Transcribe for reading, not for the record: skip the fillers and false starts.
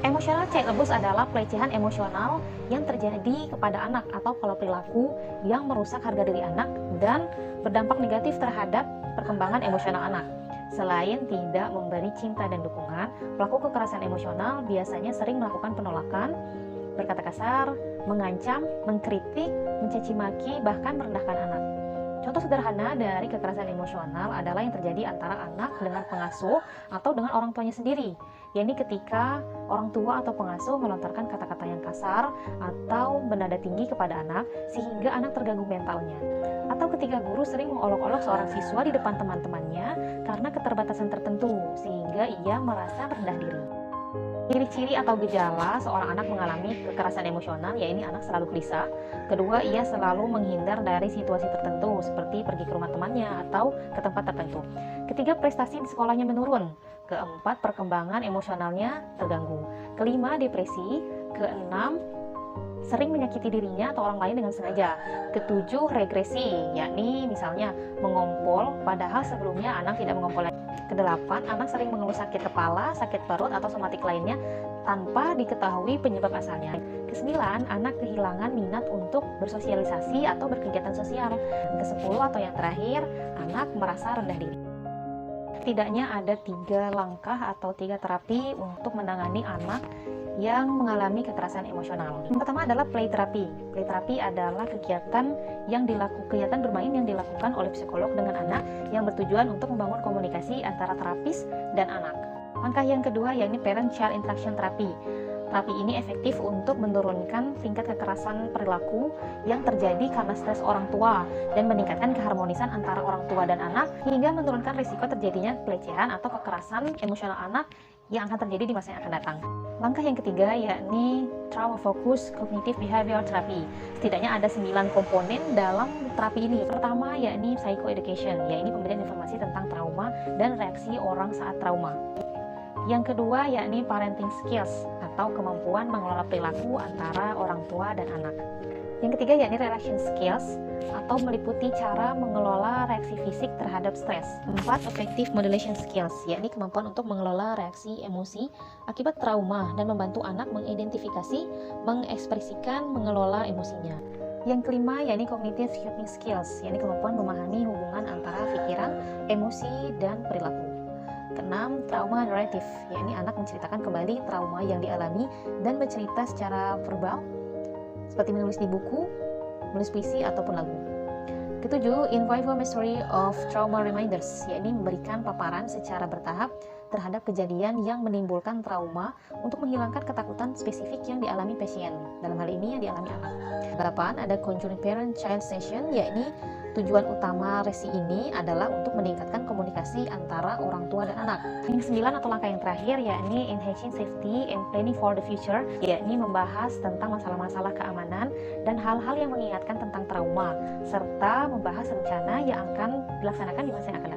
Emotional child abuse adalah pelecehan emosional yang terjadi kepada anak atau pola perilaku yang merusak harga diri anak dan berdampak negatif terhadap perkembangan emosional anak. Selain tidak memberi cinta dan dukungan, pelaku kekerasan emosional biasanya sering melakukan penolakan, berkata kasar, mengancam, mengkritik, mencaci maki, bahkan merendahkan anak. Contoh sederhana dari kekerasan emosional adalah yang terjadi antara anak dengan pengasuh atau dengan orang tuanya sendiri, yakni ketika orang tua atau pengasuh melontarkan kata-kata yang kasar atau bernada tinggi kepada anak sehingga anak terganggu mentalnya. Atau ketika guru sering mengolok-olok seorang siswa di depan teman-temannya karena keterbatasan tertentu sehingga ia merasa rendah diri. Ciri-ciri atau gejala seorang anak mengalami kekerasan emosional, yaitu anak selalu gelisah. Kedua, ia selalu menghindar dari situasi tertentu seperti pergi ke rumah temannya atau ke tempat tertentu. Ketiga, prestasi di sekolahnya menurun. Keempat, perkembangan emosionalnya terganggu. Kelima, depresi. Keenam, sering menyakiti dirinya atau orang lain dengan sengaja. Ketujuh, regresi, yakni misalnya mengompol padahal sebelumnya anak tidak mengompol. Kedelapan, anak sering mengeluh sakit kepala, sakit perut, atau somatik lainnya tanpa diketahui penyebab asalnya. Kesembilan, anak kehilangan minat untuk bersosialisasi atau berkegiatan sosial. Kesepuluh atau yang terakhir, anak merasa rendah diri. Setidaknya ada 3 langkah atau 3 terapi untuk menangani anak yang mengalami kekerasan emosional. Yang pertama adalah play therapy. Play therapy adalah kegiatan bermain yang dilakukan oleh psikolog dengan anak yang bertujuan untuk membangun komunikasi antara terapis dan anak. Langkah yang kedua yakni parent-child interaction therapy. Terapi ini efektif untuk menurunkan tingkat kekerasan perilaku yang terjadi karena stres orang tua dan meningkatkan keharmonisan antara orang tua dan anak hingga menurunkan risiko terjadinya pelecehan atau kekerasan emosional anak yang akan terjadi di masa yang akan datang. Langkah yang ketiga yakni trauma focused cognitive behavioral therapy. Setidaknya ada 9 komponen dalam terapi ini. Pertama yakni psychoeducation, yaitu pemberian informasi tentang trauma dan reaksi orang saat trauma. Yang kedua yakni parenting skills atau kemampuan mengelola perilaku antara orang tua dan anak. Yang ketiga yakni relation skills atau meliputi cara mengelola reaksi fisik terhadap stres. 4. Affective modulation skills, yakni kemampuan untuk mengelola reaksi emosi akibat trauma dan membantu anak mengidentifikasi, mengekspresikan, mengelola emosinya. Yang kelima yakni cognitive shaping skills, yakni kemampuan memahami hubungan antara pikiran, emosi, dan perilaku. Keenam, trauma narrative, yakni anak menceritakan kembali trauma yang dialami dan bercerita secara verbal seperti menulis di buku, menulis puisi, ataupun lagu. Ketujuh, in vivo memory of trauma reminders, yakni memberikan paparan secara bertahap terhadap kejadian yang menimbulkan trauma untuk menghilangkan ketakutan spesifik yang dialami pasien, dalam hal ini yang dialami anak. 8. Ada conjoint parent-child session, yakni tujuan utama resi ini adalah untuk meningkatkan komunikasi antara orang tua dan anak. Yang 9 atau langkah yang terakhir yakni enhancing safety and planning for the future, yakni membahas tentang masalah-masalah keamanan dan hal-hal yang mengingatkan tentang trauma serta membahas rencana yang akan dilaksanakan di masa yang akan datang.